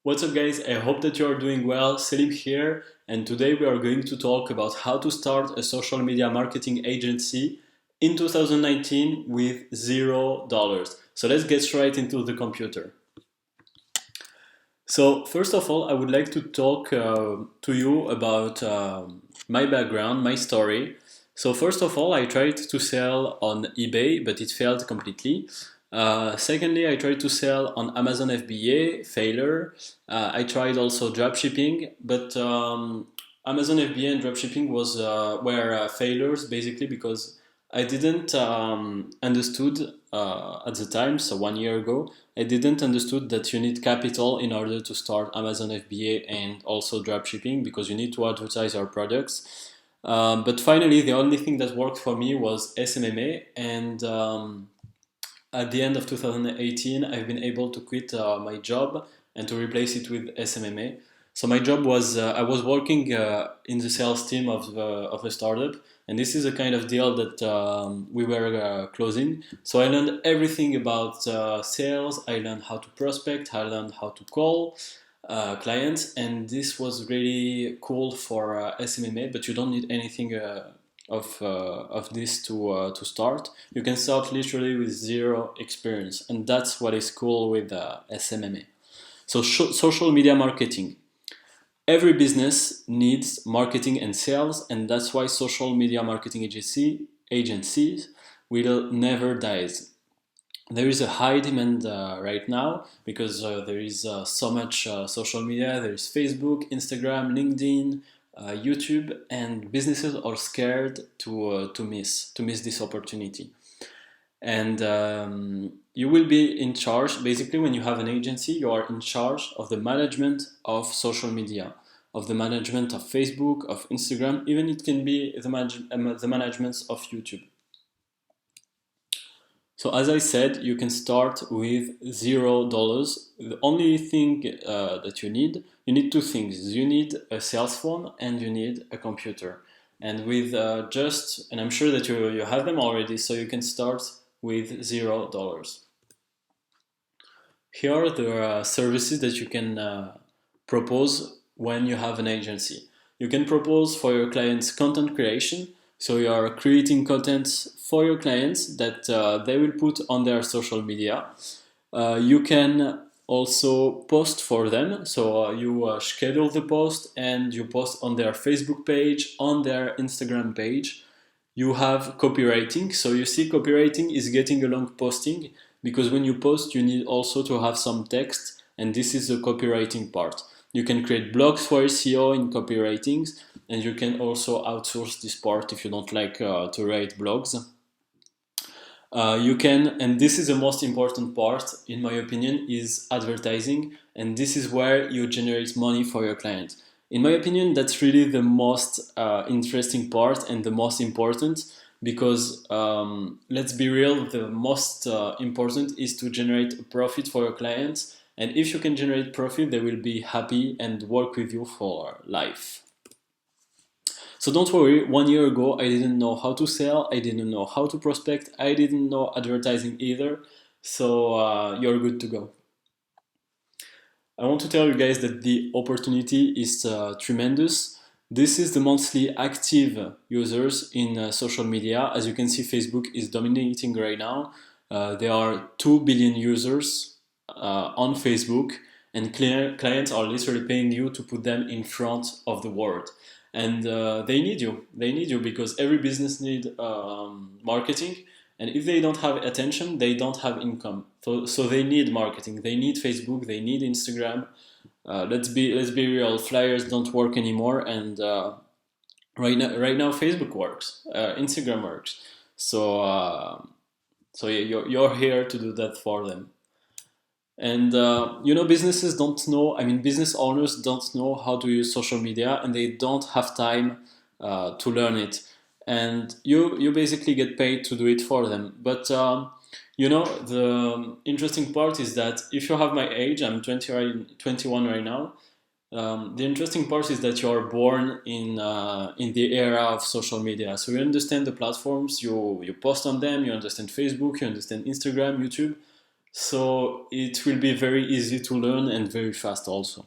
What's up, guys? I hope that you are doing well. Selim here, and today we are going to talk about how to start a social media marketing agency in 2019 with $0. So let's get straight into the computer. So first of all, I would like to talk to you about my background, my story. So first of all, I tried to sell on eBay, but it failed completely. Secondly, I tried to sell on Amazon FBA, failure. I tried also dropshipping, but Amazon FBA and dropshipping were failures basically because I didn't understood at the time, so 1 year ago, I didn't understood that you need capital in order to start Amazon FBA and also dropshipping because you need to advertise your products. But finally, the only thing that worked for me was SMMA, and at the end of 2018, I've been able to quit my job and to replace it with SMMA. So my job was I was working in the sales team of a startup, and this is a kind of deal that we were closing. So I learned everything about sales. I learned how to prospect. I learned how to call clients, and this was really cool for SMMA. But you don't need anything of this to start. You can start literally with zero experience, and that's what is cool with SMMA. So social media marketing. Every business needs marketing and sales, and that's why social media marketing agencies will never die. There is a high demand right now because there is so much social media. There is Facebook, Instagram, LinkedIn, YouTube, and businesses are scared to miss this opportunity. And you will be in charge. Basically, when you have an agency, you are in charge of the management of social media, of the management of Facebook, of Instagram. Even it can be the management of YouTube. So as I said, you can start with $0. The only thing that you need two things. You need a cell phone and you need a computer. And with and I'm sure that you have them already, so you can start with $0. Here are the services that you can propose when you have an agency. You can propose for your clients content creation. So you are creating content for your clients that they will put on their social media. You can also post for them. So you schedule the post and you post on their Facebook page, on their Instagram page. You have copywriting. So you see copywriting is getting along posting because when you post, you need also to have some text, and this is the copywriting part. You can create blogs for SEO in copywritings, and you can also outsource this part if you don't like to write blogs. You can, and this is the most important part, in my opinion, is advertising, and this is where you generate money for your client. In my opinion, that's really the most interesting part and the most important because let's be real, the most important is to generate a profit for your clients. And if you can generate profit, they will be happy and work with you for life. So don't worry, 1 year ago, I didn't know how to sell, I didn't know how to prospect, I didn't know advertising either. So you're good to go. I want to tell you guys that the opportunity is tremendous. This is the monthly active users in social media. As you can see, Facebook is dominating right now. There are 2 billion users on Facebook, and clients are literally paying you to put them in front of the world. And they need you. They need you because every business needs marketing. And if they don't have attention, they don't have income. So they need marketing. They need Facebook. They need Instagram. Let's be real. Flyers don't work anymore. And right now, Facebook works. Instagram works. So yeah, you're here to do that for them. And businesses don't know. I mean, business owners don't know how to use social media, and they don't have time to learn it. And you basically get paid to do it for them. But the interesting part is that if you have my age, I'm 21 right now. The interesting part is that you are born in the era of social media. So you understand the platforms, you post on them, you understand Facebook, you understand Instagram, YouTube. So it will be very easy to learn and very fast also.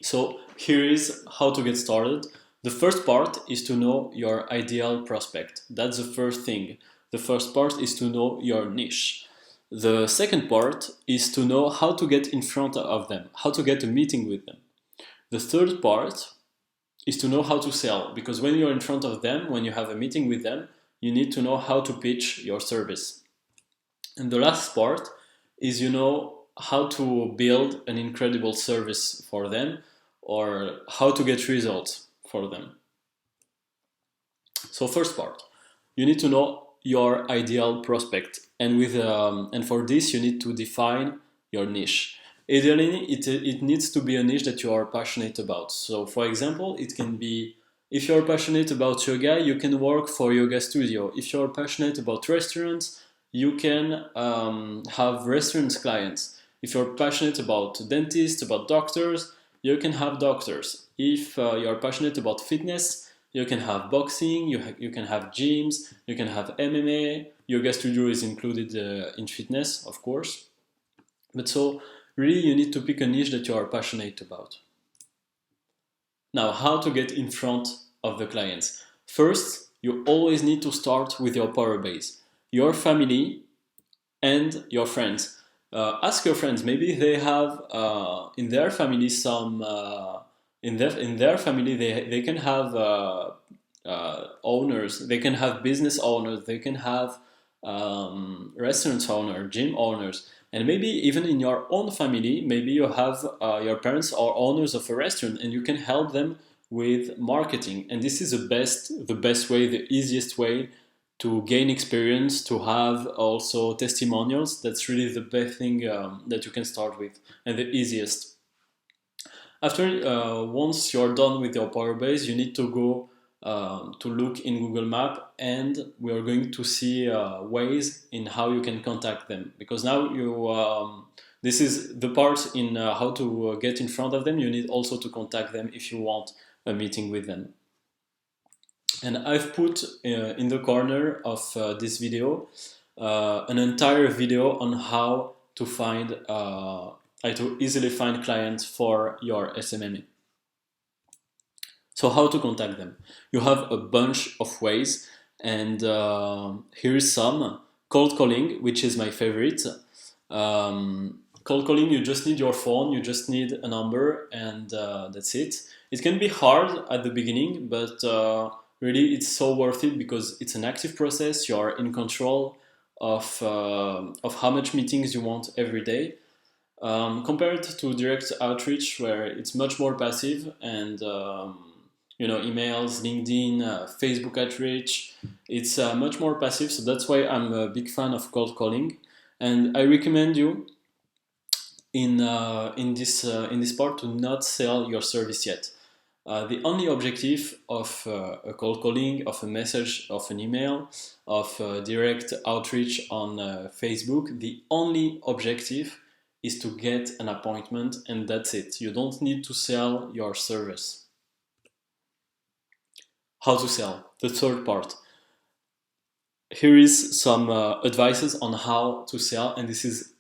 So here is how to get started. The first part is to know your ideal prospect. That's the first thing. The first part is to know your niche. The second part is to know how to get in front of them, how to get a meeting with them. The third part is to know how to sell, because when you're in front of them, when you have a meeting with them, you need to know how to pitch your service. And the last part is you know how to build an incredible service for them or how to get results for them. So first part, you need to know your ideal prospect, and for this you need to define your niche. Ideally, it needs to be a niche that you are passionate about. So for example, it can be, if you're passionate about yoga, you can work for yoga studio. If you're passionate about restaurants, you can have restaurants clients. If you're passionate about dentists, about doctors, you can have doctors. If you're passionate about fitness, you can have boxing, you can have gyms, you can have MMA. Yoga studio is included in fitness, of course. But so, really, you need to pick a niche that you are passionate about. Now, how to get in front of the clients? First, you always need to start with your power base, your family and your friends. Ask your friends, maybe they have in their family some in their family they can have owners, they can have business owners, they can have restaurant owners, gym owners, and maybe even in your own family, maybe you have your parents are owners of a restaurant, and you can help them with marketing. And this is the best way, the easiest way to gain experience, to have also testimonials. That's really the best thing that you can start with, and the easiest. After once you're done with your power base, you need to go to look in Google Map, and we are going to see ways in how you can contact them, because now this is the part in how to get in front of them. You need also to contact them if you want a meeting with them. And I've put in the corner of this video an entire video on how to find how to easily find clients for your SMMA. So how to contact them? You have a bunch of ways, and here is some. Cold calling, which is my favorite. Cold calling, you just need your phone, you just need a number, and that's it. It can be hard at the beginning, but really it's so worth it because it's an active process. You are in control of how much meetings you want every day. Compared to direct outreach, where it's much more passive, and emails, LinkedIn, Facebook outreach, it's much more passive. So that's why I'm a big fan of cold calling, and I recommend you in this part to not sell your service yet. The only objective of a cold calling, of a message, of an email, of direct outreach on Facebook, the only objective is to get an appointment, and that's it. You don't need to sell your service. How to sell, the third part. Here is some advices on how to sell, and this is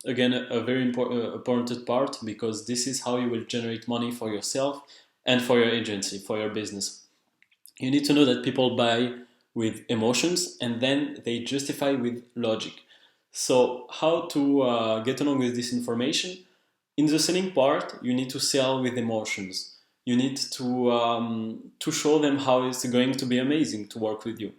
again a very important part, because this is how you will generate money for yourself and for your agency, for your business. You need to know that people buy with emotions, and then they justify with logic. So how to get along with this information? In the selling part, you need to sell with emotions. You need to show them how it's going to be amazing to work with you.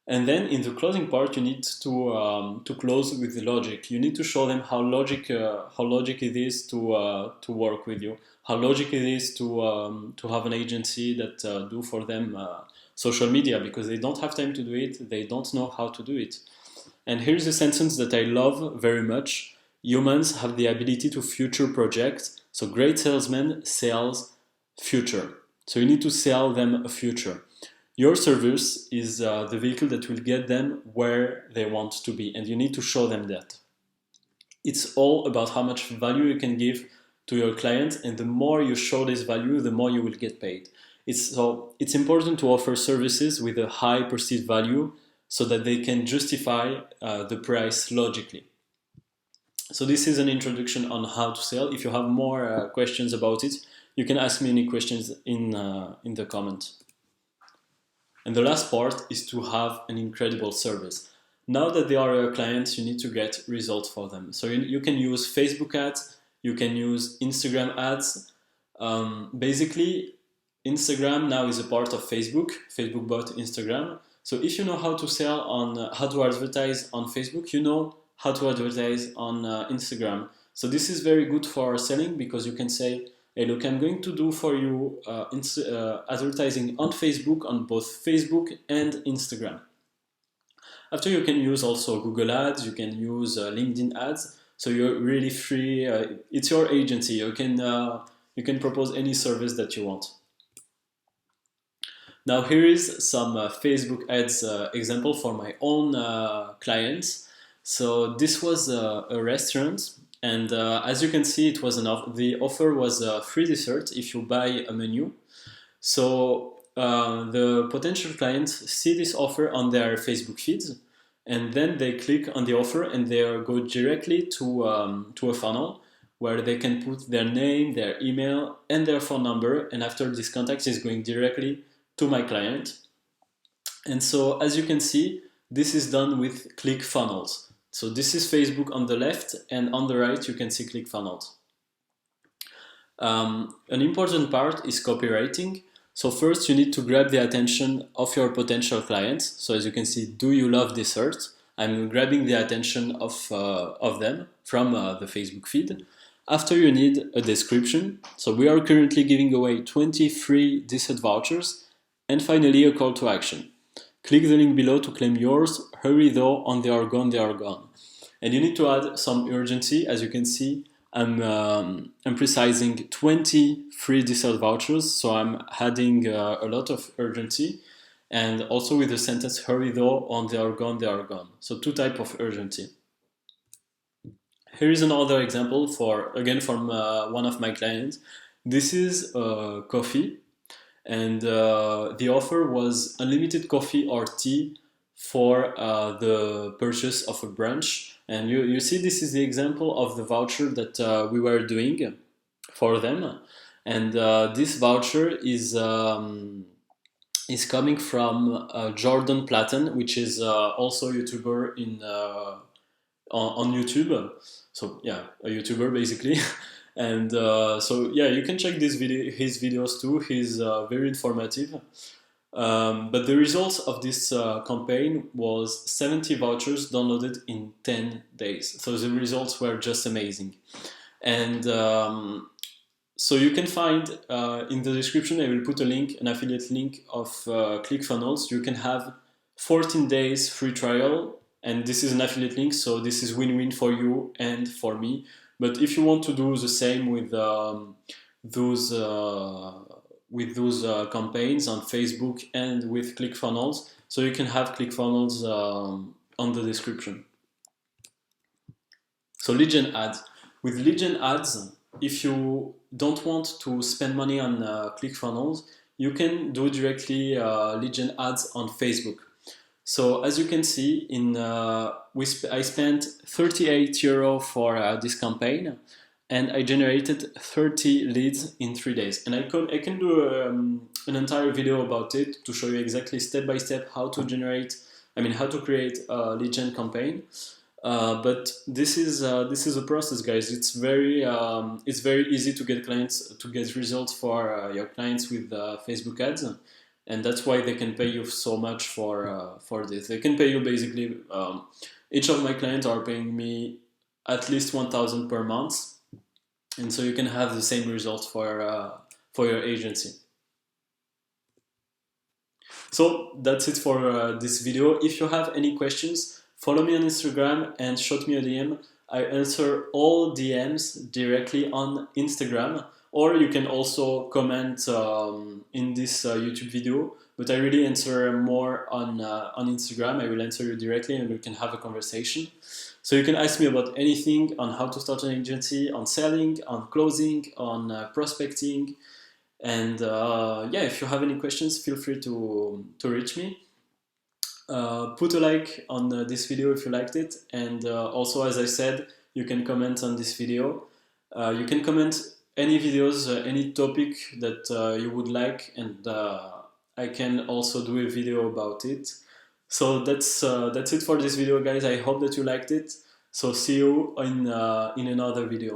And then in the closing part, you need to close with the logic. You need to show them how logic it is to work with you, how logic it is to have an agency that do for them social media, because they don't have time to do it, they don't know how to do it. And here's a sentence that I love very much. Humans have the ability to future project. So great salesman sells future. So you need to sell them a future. Your service is the vehicle that will get them where they want to be, and you need to show them that. It's all about how much value you can give to your client, and the more you show this value, the more you will get paid. It's important to offer services with a high perceived value so that they can justify the price logically. So this is an introduction on how to sell. If you have more questions about it, you can ask me any questions in the comment. And the last part is to have an incredible service. Now that they are your clients, you need to get results for them. So you can use Facebook ads, you can use Instagram ads. Basically, Instagram now is a part of Facebook. Facebook bought Instagram. So if you know how to sell on, how to advertise on Facebook, you know how to advertise on Instagram. So this is very good for selling because you can say, hey, look, I'm going to do for you advertising on Facebook, on both Facebook and Instagram. After, you can use also Google Ads, you can use LinkedIn Ads. So you're really free. It's your agency. You can propose any service that you want. Now here is some Facebook ads example for my own clients. So this was a restaurant, and as you can see, it was the offer was a free dessert if you buy a menu. So the potential clients see this offer on their Facebook feeds, and then they click on the offer and they go directly to a funnel where they can put their name, their email, and their phone number, and after this contact is going directly to my client. And so as you can see, this is done with ClickFunnels. So this is Facebook on the left, and on the right you can see ClickFunnels. An important part is copywriting. So first you need to grab the attention of your potential clients. So as you can see, do you love dessert? I'm grabbing the attention of them from the Facebook feed. After, you need a description. So we are currently giving away 20 free dessert vouchers. And finally, a call to action. Click the link below to claim yours. Hurry though, on they are gone, they are gone. And you need to add some urgency. As you can see, I'm emphasizing 20 free dessert vouchers, so I'm adding a lot of urgency. And also with the sentence, hurry though, on they are gone, they are gone. So two types of urgency. Here is another example again from one of my clients. This is coffee, and the offer was unlimited coffee or tea for the purchase of a brunch. And you see, this is the example of the voucher that we were doing for them. And this voucher is coming from Jordan Platten, which is also a YouTuber on YouTube. So yeah, a YouTuber basically. And so yeah, you can check his videos too. He's very informative. But the results of this campaign was 70 vouchers downloaded in 10 days. So the results were just amazing. And so you can find in the description, I will put a link, an affiliate link of ClickFunnels. You can have 14 days free trial. And this is an affiliate link, so this is win-win for you and for me. But if you want to do the same with those campaigns on Facebook and with ClickFunnels, so you can have ClickFunnels on the description. So lead gen ads. With lead gen ads, if you don't want to spend money on ClickFunnels, you can do directly lead gen ads on Facebook. So as you can see, I spent 38 euro for this campaign, and I generated 30 leads in 3 days. And I can do an entire video about it to show you exactly step by step how to create a lead gen campaign. But this is a process, guys. It's very easy to get results for your clients with Facebook ads. And that's why they can pay you so much for this. They can pay you basically, each of my clients are paying me at least 1,000 per month. And so you can have the same results for your agency. So that's it for this video. If you have any questions, follow me on Instagram and shoot me a DM. I answer all DMs directly on Instagram. Or you can also comment in this YouTube video, but I really answer more on Instagram. I will answer you directly and we can have a conversation. So you can ask me about anything on how to start an agency, on selling, on closing, on prospecting. And yeah, if you have any questions, feel free to reach me. Put a like on this video if you liked it. And also, as I said, you can comment on this video. You can comment any videos, any topic that you would like, and I can also do a video about it. So that's it for this video, guys. I hope that you liked it. So see you in another video.